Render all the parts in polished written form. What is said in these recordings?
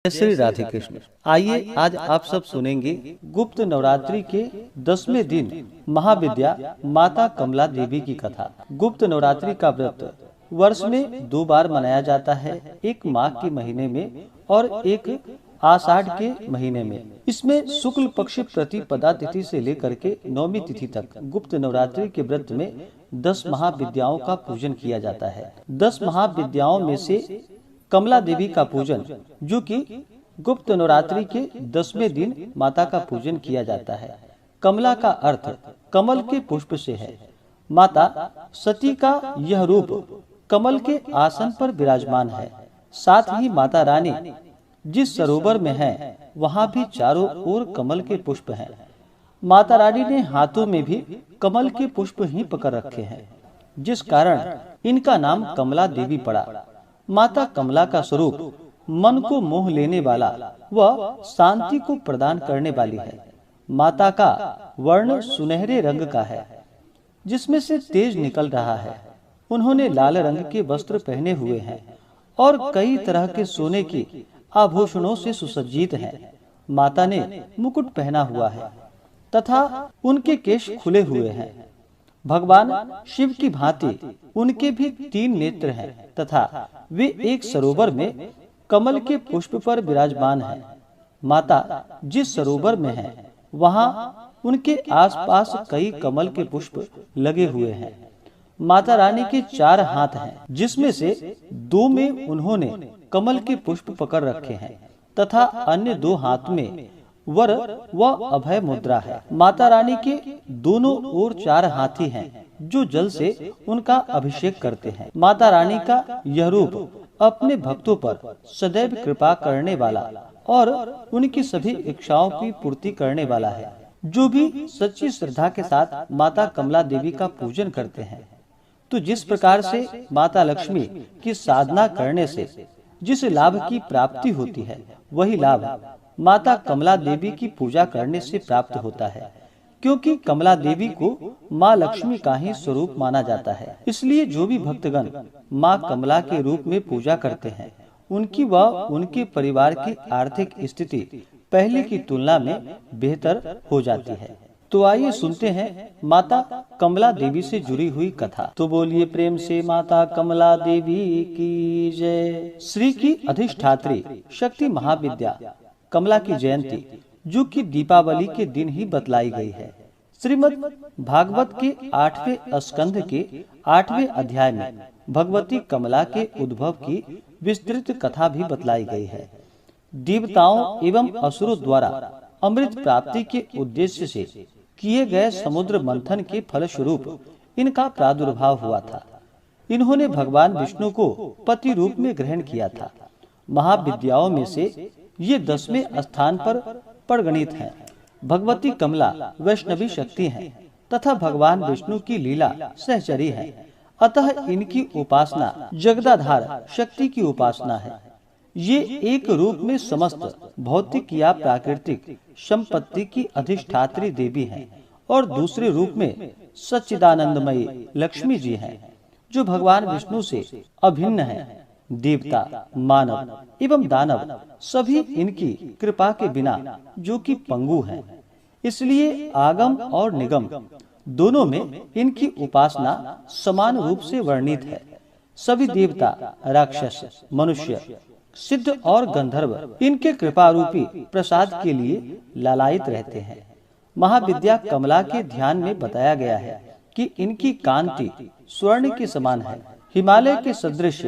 जय श्री राधे कृष्ण। आइए आज आप सब सुनेंगे गुप्त नवरात्रि के 10वें दिन महाविद्या माता कमला देवी की कथा। गुप्त नवरात्रि का व्रत वर्ष में 2 बार मनाया जाता है, एक माघ के महीने में और एक आषाढ़ के महीने में। इसमें शुक्ल पक्ष प्रतिपदा तिथि से लेकर के 9वीं तिथि तक गुप्त नवरात्रि के व्रत में 10 महाविद्याओं का पूजन किया जाता है। 10 महाविद्याओं में से कमला देवी का पूजन, जो कि गुप्त नवरात्रि के 10वें दिन माता का पूजन किया जाता है। कमला का अर्थ कमल के पुष्प से है। माता सती का यह रूप कमल के आसन पर विराजमान है। साथ ही माता रानी जिस सरोवर में है वहाँ भी चारों ओर कमल के पुष्प हैं। माता रानी ने हाथों में भी कमल के पुष्प ही पकड़ रखे हैं, जिस कारण इनका नाम कमला देवी पड़ा। माता कमला का स्वरूप मन को मोह लेने वाला व शांति को प्रदान करने वाली है। माता का वर्ण सुनहरे रंग का है, जिसमें से तेज निकल रहा है। उन्होंने लाल रंग के वस्त्र पहने हुए हैं और कई तरह के सोने के आभूषणों से सुसज्जित हैं। माता ने मुकुट पहना हुआ है तथा उनके केश खुले हुए हैं। भगवान शिव की भांति उनके भी 3 नेत्र हैं तथा वे एक सरोवर में कमल के पुष्प पर विराजमान हैं। माता जिस सरोवर में है वहाँ उनके आसपास कई कमल के पुष्प लगे हुए हैं। माता रानी के 4 हाथ हैं, जिसमें से 2 में उन्होंने कमल के पुष्प पकड़ रखे हैं तथा अन्य 2 हाथ में वर व अभय मुद्रा है। माता रानी के दोनों ओर 4 हाथी हैं, जो जल से उनका अभिषेक करते हैं। माता रानी का यह रूप अपने भक्तों पर सदैव कृपा करने वाला और उनकी सभी इच्छाओं की पूर्ति करने वाला है। जो भी सच्ची श्रद्धा के साथ माता कमला देवी का पूजन करते हैं, तो जिस प्रकार से माता लक्ष्मी की साधना करने से जिस लाभ की प्राप्ति होती है, वही लाभ माता कमला देवी की पूजा करने से प्राप्त होता है। क्योंकि कमला देवी को माँ लक्ष्मी का ही स्वरूप माना जाता है, इसलिए जो भी भक्तगण माँ कमला के रूप में पूजा करते हैं, उनकी व उनके परिवार की आर्थिक स्थिति पहले की तुलना में बेहतर हो जाती है। तो आइए सुनते हैं माता कमला देवी से जुड़ी हुई कथा। तो बोलिए प्रेम से माता कमला देवी की जय। श्री की अधिष्ठात्री शक्ति महाविद्या कमला की जयंती, जो कि दीपावली के दिन ही बतलाई गई है, श्रीमद् भागवत के 8वें स्कंध के 8वें अध्याय में भगवती कमला के उद्भव की विस्तृत कथा भी बतलाई गई है। देवताओं एवं असुरों द्वारा अमृत प्राप्ति के उद्देश्य से किए गए समुद्र मंथन के फलस्वरूप इनका प्रादुर्भाव हुआ था। इन्होंने भगवान विष्णु को पति रूप में ग्रहण किया था। महाविद्याओं में से ये 10वें स्थान पर परिगणित हैं। भगवती कमला वैष्णवी शक्ति हैं तथा भगवान विष्णु की लीला सहचरी है। अतः इनकी उपासना जगदाधार शक्ति की उपासना है। ये एक रूप में समस्त भौतिक या प्राकृतिक संपत्ति की अधिष्ठात्री देवी हैं और दूसरे रूप में सच्चिदानंदमयी लक्ष्मी जी हैं, जो भगवान विष्णु से अभिन्न है। देवता, मानव एवं दानव सभी इनकी कृपा के बिना जो कि पंगु हैं, इसलिए आगम और निगम दोनों में इनकी उपासना समान रूप से वर्णित है। सभी देवता, राक्षस, मनुष्य, सिद्ध और गंधर्व इनके कृपा रूपी प्रसाद के लिए लालायित रहते हैं। महाविद्या कमला के ध्यान में बताया गया है कि इनकी कांति स्वर्ण के समान है। हिमालय के सदृश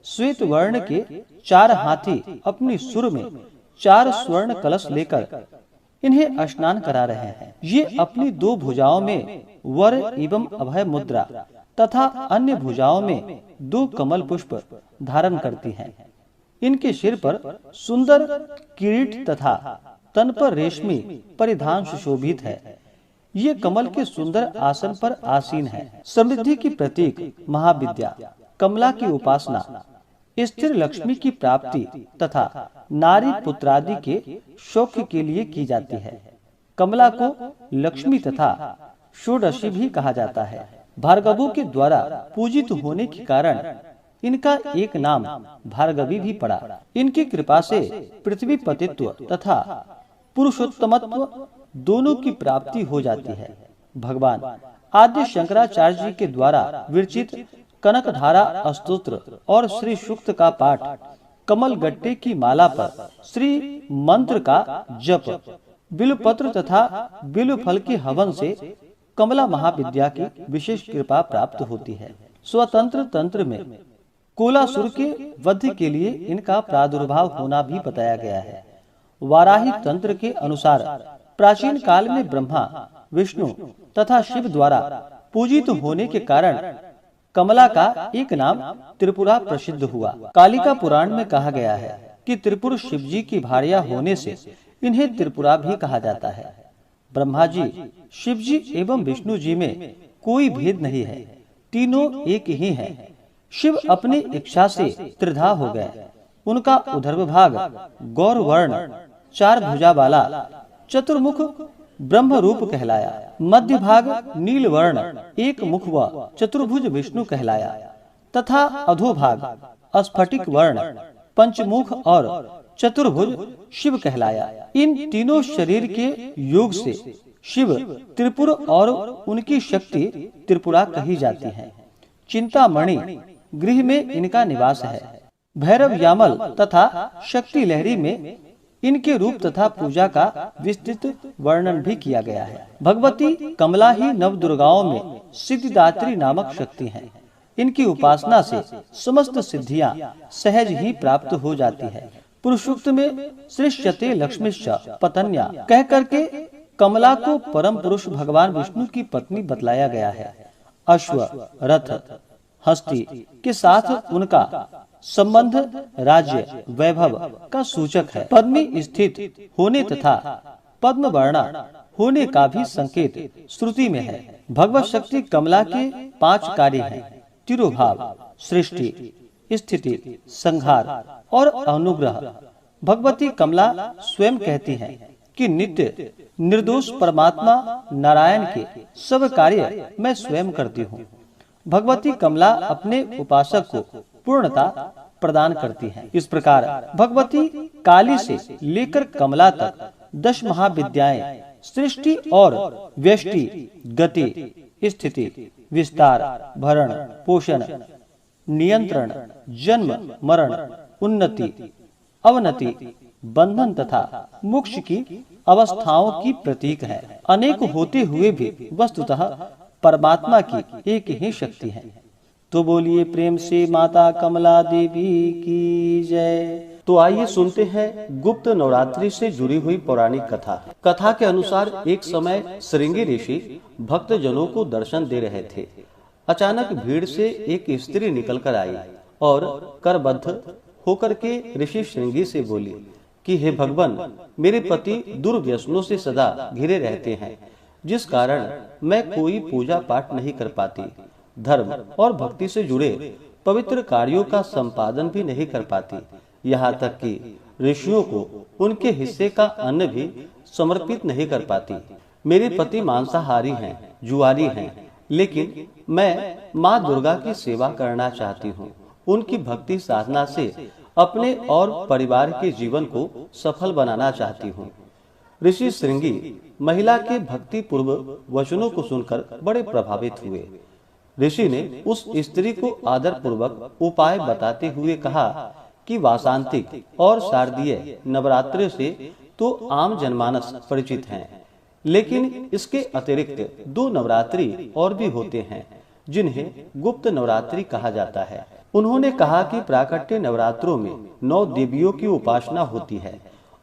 श्वेत वर्ण के 4 हाथी अपनी सुर में 4 स्वर्ण कलश लेकर इन्हें स्नान करा रहे हैं। ये अपनी 2 भुजाओं में वर एवं अभय मुद्रा तथा अन्य भुजाओं में 2 कमल पुष्प धारण करती हैं। इनके सिर पर सुंदर किरीट तथा तन पर रेशमी परिधान सुशोभित है। ये कमल के सुंदर आसन पर आसीन है। समृद्धि की प्रतीक महाविद्या कमला की उपासना स्थिर लक्ष्मी की प्राप्ति तथा नारी पुत्रादि के शौक के लिए की जाती है। कमला को लक्ष्मी तथा षोडशी भी कहा जाता है। भार्गवों के द्वारा पूजित होने के कारण इनका एक नाम भार्गवी भी पड़ा। इनकी कृपा से पृथ्वी पतित्व तथा पुरुषोत्तमत्व दोनों की प्राप्ति हो जाती है। भगवान आद्य शंकराचार्य जी के द्वारा विरचित कनकधारा स्तोत्र और श्री सूक्त का पाठ, कमल गट्टे की माला पर श्री मंत्र का जप, बिल्वपत्र तथा बिल्व फल के हवन से कमला महाविद्या की विशेष कृपा प्राप्त होती है। स्वतंत्र तंत्र में कोलासुर के वध के लिए इनका प्रादुर्भाव होना भी बताया गया है। वाराही तंत्र के अनुसार प्राचीन काल में ब्रह्मा, विष्णु तथा शिव द्वारा पूजित होने के कारण कमला का एक नाम त्रिपुरा प्रसिद्ध हुआ। कालिका पुराण में कहा गया है कि त्रिपुर शिव जी की भार्या होने से इन्हें त्रिपुरा भी कहा जाता है। ब्रह्मा जी, शिव जी एवं विष्णु जी में कोई भेद नहीं है, तीनों एक ही हैं। शिव अपनी इच्छा से त्रिधा हो गए। उनका उधर्व भाग गौर वर्ण, चार भुजा वाला चतुर्मुख ब्रह्म रूप कहलाया। मध्य भाग नील वर्ण, एक मुख व चतुर्भुज विष्णु कहलाया तथा अधोभाग स्फटिक वर्ण, पंचमुख और चतुर्भुज शिव कहलाया। इन तीनों शरीर के योग से शिव त्रिपुर और उनकी शक्ति त्रिपुरा कही जाती है। चिंतामणि गृह में इनका निवास है। भैरव यामल तथा शक्ति लहरी में इनके रूप तथा पूजा का विस्तृत वर्णन भी किया गया है। भगवती कमला ही नव दुर्गाओं में सिद्धिदात्री नामक शक्ति हैं। इनकी उपासना से समस्त सिद्धियां सहज ही प्राप्त हो जाती है। पुरुषोक्त में सृष्यते लक्ष्मीश्च पतन्या कह करके कमला को परम पुरुष भगवान विष्णु की पत्नी बतलाया गया है। अश्व, रथ, हस्ती के साथ उनका संबंध राज्य वैभव का सूचक है। पद्मी स्थित होने तथा पद्म वर्णा होने का भी संकेत श्रुति में है। भगवत शक्ति कमला के 5 कार्य हैं: तिरोभाव, सृष्टि, स्थिति, संहार और अनुग्रह। भगवती कमला स्वयं कहती हैं कि नित्य निर्दोष परमात्मा नारायण के सब कार्य मैं स्वयं करती हूँ। भगवती कमला अपने उपासक को पूर्णता प्रदान करती हैं। इस प्रकार भगवती काली से लेकर कमला तक 10 महाविद्याएं सृष्टि और व्यष्टि, गति, स्थिति, विस्तार, भरण पोषण, नियंत्रण, जन्म मरण, उन्नति, अवनति, बंधन तथा मोक्ष की अवस्थाओं की प्रतीक है। अनेक होते हुए भी वस्तुतः परमात्मा की एक ही शक्ति है। तो बोलिए प्रेम से माता कमला देवी की जय। तो आइए सुनते हैं गुप्त नवरात्रि से जुड़ी हुई पौराणिक कथा। कथा के अनुसार एक समय श्रृंगी ऋषि भक्त जनों को दर्शन दे रहे थे। अचानक भीड़ से एक स्त्री निकल कर आई और करबद्ध होकर के ऋषि श्रृंगी से बोली कि हे भगवान, मेरे पति दुर्व्यसनों से सदा घिरे रहते हैं, जिस कारण मैं कोई पूजा पाठ नहीं कर पाती, धर्म और भक्ति से जुड़े पवित्र कार्यों का संपादन भी नहीं कर पाती, यहाँ तक कि ऋषियों को उनके हिस्से का अन्न भी समर्पित नहीं कर पाती। मेरे पति मांसाहारी हैं, जुआरी हैं, लेकिन मैं माँ दुर्गा की सेवा करना चाहती हूँ। उनकी भक्ति साधना से अपने और परिवार के जीवन को सफल बनाना चाहती हूँ। ऋषि श्रृंगी महिला के भक्ति पूर्व वचनों को सुनकर बड़े प्रभावित हुए। ऋषि ने उस स्त्री को आदर पूर्वक उपाय बताते हुए कहा कि वासांतिक और शारदीय नवरात्रि से तो आम जनमानस परिचित हैं, लेकिन इसके अतिरिक्त 2 नवरात्रि और भी होते हैं, जिन्हें गुप्त नवरात्रि कहा जाता है। उन्होंने कहा कि प्राकट्य नवरात्रों में 9 देवियों की उपासना होती है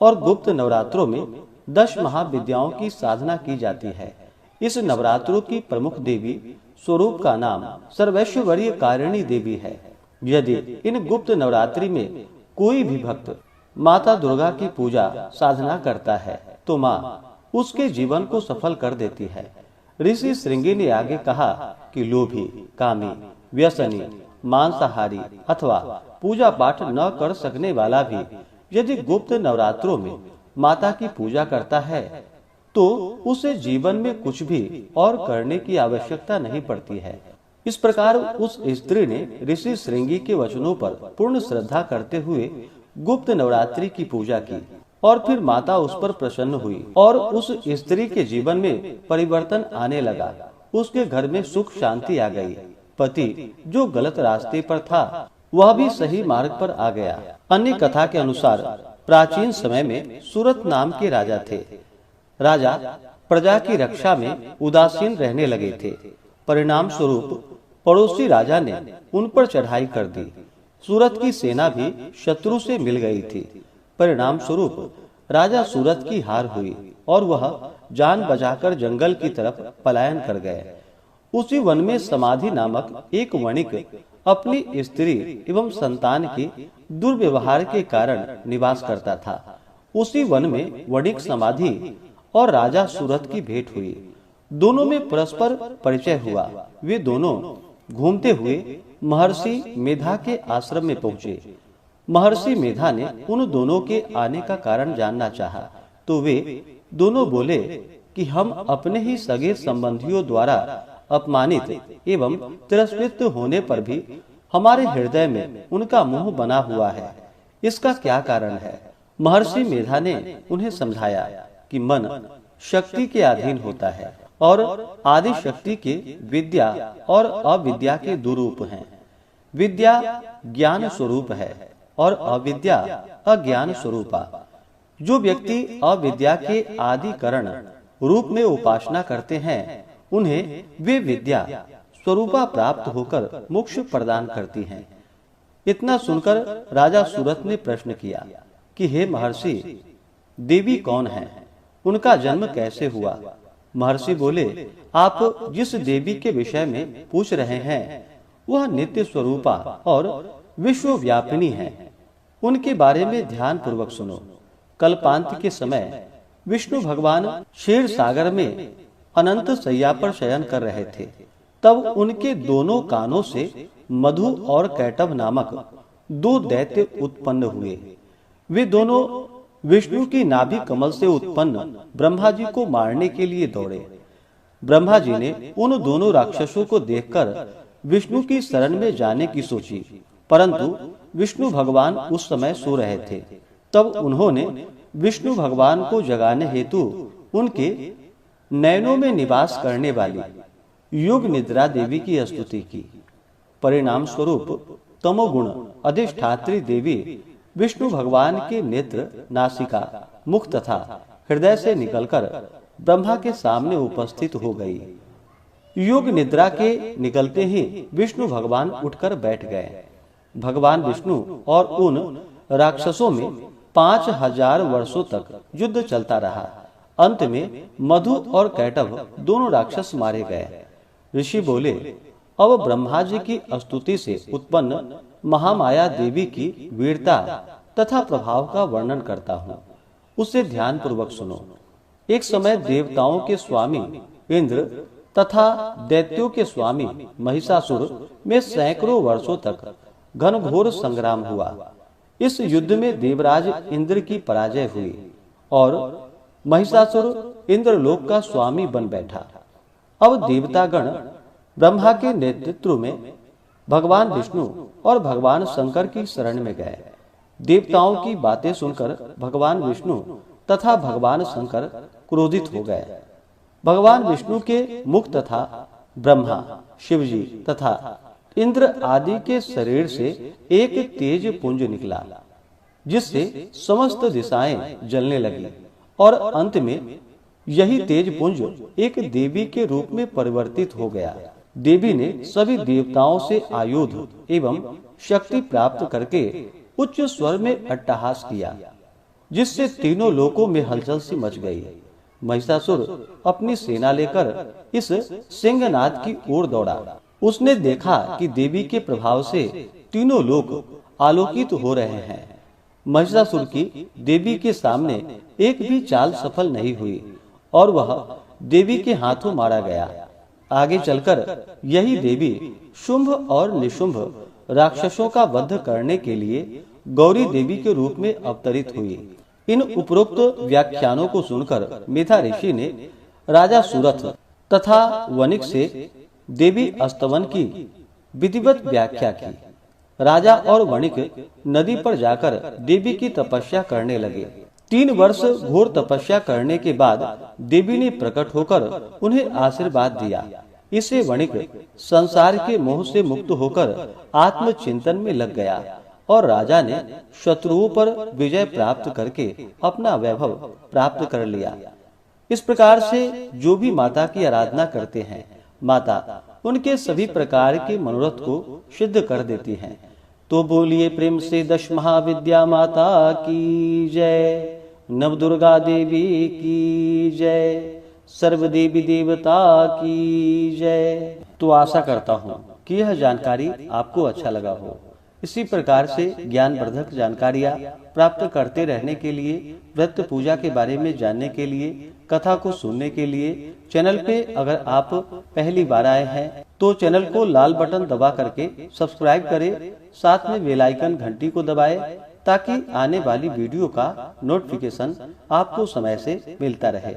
और गुप्त नवरात्रों में 10 महाविद्याओं की साधना की जाती है। इस नवरात्रों की प्रमुख देवी स्वरूप का नाम सर्वैश्वर्य कारिणी देवी है। यदि इन गुप्त नवरात्रि में कोई भी भक्त माता दुर्गा की पूजा साधना करता है तो माँ उसके जीवन को सफल कर देती है। ऋषि श्रृंगी ने आगे कहा कि लोभी, कामी, व्यसनी, मांसाहारी अथवा पूजा पाठ न कर सकने वाला भी यदि गुप्त नवरात्रों में माता की पूजा करता है तो उसे जीवन में कुछ भी और करने की आवश्यकता नहीं पड़ती है। इस प्रकार उस स्त्री ने ऋषि श्रृंगी के वचनों पर पूर्ण श्रद्धा करते हुए गुप्त नवरात्रि की पूजा की और फिर माता उस पर प्रसन्न हुई और उस स्त्री के जीवन में परिवर्तन आने लगा। उसके घर में सुख शांति आ गई। पति जो गलत रास्ते पर था वह भी सही मार्ग पर आ गया। अन्य कथा के अनुसार प्राचीन समय में सूरत नाम के राजा थे। राजा प्रजा की रक्षा में उदासीन रहने लगे थे। परिणाम स्वरूप पड़ोसी राजा ने उन पर चढ़ाई कर दी। सूरत की सेना भी शत्रु से मिल गई थी। परिणाम स्वरूप राजा सूरत की हार हुई और वह जान बचाकर जंगल की तरफ पलायन कर गए। उसी वन में समाधि नामक एक वणिक अपनी स्त्री एवं संतान की दुर्व्यवहार के कारण निवास करता था। उसी वन में वणिक समाधि और राजा सूरत की भेंट हुई। दोनों में परस्पर परिचय हुआ। वे दोनों घूमते हुए महर्षि मेधा के आश्रम में पहुँचे। महर्षि मेधा ने उन दोनों के आने का कारण जानना चाहा, तो वे दोनों बोले कि हम अपने ही सगे संबंधियों द्वारा अपमानित एवं तिरस्कृत होने पर भी हमारे हृदय में उनका मोह बना हुआ है। इसका क्या कारण है? महर्षि मेधा ने उन्हें समझाया कि मन शक्ति के अधीन होता है और आदि शक्ति के विद्या और अविद्या के दो रूप हैं। विद्या ज्ञान स्वरूप है और अविद्या अज्ञान स्वरूपा। जो व्यक्ति अविद्या के आदि कारण रूप में उपासना करते हैं उन्हें वे विद्या स्वरूपा प्राप्त होकर मोक्ष प्रदान करती हैं। इतना सुनकर राजा सूरत ने प्रश्न किया कि हे महर्षि, देवी कौन है? उनका जन्म कैसे हुआ? महर्षि बोले, आप जिस देवी के विषय में पूछ रहे हैं वह नित्य स्वरूपा और विश्वव्यापिनी है। उनके बारे में ध्यान पूर्वक सुनो। कल्पांत के समय विष्णु भगवान क्षीर सागर में अनंत शैया पर शयन कर रहे थे। तब उनके दोनों कानों से मधु और कैटभ नामक दो दैत्य उत्पन्न हुए। वे दोनों विष्णु की नाभि कमल से उत्पन्न ब्रह्मा जी को मारने के लिए दौड़े। ब्रह्मा जी ने उन दोनों राक्षसों को देखकर विष्णु की शरण में जाने की सोची, परंतु विष्णु भगवान उस समय सो रहे थे। तब उन्होंने विष्णु भगवान को जगाने हेतु उनके नयनों में निवास करने वाली योग निद्रा देवी की स्तुति की। परिणाम स्वरूप तमोगुण अधिष्ठात्री देवी विष्णु भगवान के नेत्र, नासिका, मुख तथा हृदय से निकलकर ब्रह्मा के सामने उपस्थित हो गई। योग निद्रा के निकलते ही विष्णु भगवान उठकर बैठ गए। भगवान विष्णु और उन राक्षसों में 5000 वर्षों तक युद्ध चलता रहा। अंत में मधु और कैटभ दोनों राक्षस मारे गए। ऋषि बोले, अब ब्रह्मा जी की स्तुति से उत्पन्न महामाया देवी की वीरता तथा प्रभाव का वर्णन करता हूँ, उसे ध्यान पूर्वक सुनो। एक समय देवताओं के स्वामी इंद्र तथा दैत्यों के स्वामी महिषासुर में सैकड़ों वर्षों तक घनघोर संग्राम हुआ। इस युद्ध में देवराज इंद्र की पराजय हुई और महिषासुर इंद्रलोक का स्वामी बन बैठा। अब देवतागण ब्रह्मा के नेतृत्व में भगवान विष्णु और भगवान शंकर की शरण में गए। देवताओं की बातें सुनकर भगवान विष्णु तथा भगवान शंकर क्रोधित हो गए। भगवान विष्णु के मुख तथा ब्रह्मा, शिवजी तथा इंद्र आदि के शरीर से एक तेज पुंज निकला, जिससे समस्त दिशाएं जलने लगी और अंत में यही तेज पुंज एक देवी के रूप में परिवर्तित हो गया। देवी ने सभी देवताओं से आयुध एवं शक्ति प्राप्त करके उच्च स्वर में अट्टहास किया, जिससे तीनों लोकों में हलचल सी मच गई। महिषासुर अपनी सेना लेकर इस सिंहनाद की ओर दौड़ा। उसने देखा कि देवी के प्रभाव से तीनों लोक आलोकित हो रहे हैं। महिषासुर की देवी के सामने एक भी चाल सफल नहीं हुई और वह देवी के हाथों मारा गया। आगे चलकर यही देवी शुंभ और निशुंभ राक्षसों का वध करने के लिए गौरी देवी के रूप में अवतरित हुई। इन उपरोक्त व्याख्यानों को सुनकर मेधा ऋषि ने राजा सूरत तथा वणिक से देवी स्तवन की विधिवत व्याख्या की। राजा और वणिक नदी पर जाकर देवी की तपस्या करने लगे। 3 वर्ष घोर तपस्या करने के बाद देवी ने प्रकट होकर उन्हें आशीर्वाद दिया। इससे वणिक संसार के मोह से मुक्त होकर आत्मचिंतन में लग गया और राजा ने शत्रुओं पर विजय प्राप्त करके अपना वैभव प्राप्त कर लिया। इस प्रकार से जो भी माता की आराधना करते हैं, माता उनके सभी प्रकार के मनोरथ को सिद्ध कर देती हैं। तो बोलिए प्रेम से दश महाविद्या माता की जय, नव दुर्गा देवी की जय, सर्व देवी देवता की जय। तो आशा करता हूँ कि यह जानकारी आपको अच्छा लगा हो। इसी प्रकार से ज्ञानवर्धक जानकारियाँ प्राप्त करते रहने के लिए, व्रत पूजा के बारे में जानने के लिए, कथा को सुनने के लिए चैनल पे अगर आप पहली बार आए हैं तो चैनल को लाल बटन दबा करके सब्सक्राइब करें, साथ में बेल आइकन घंटी को दबाएं ताकि आने वाली वीडियो का नोटिफिकेशन आपको समय से मिलता रहे।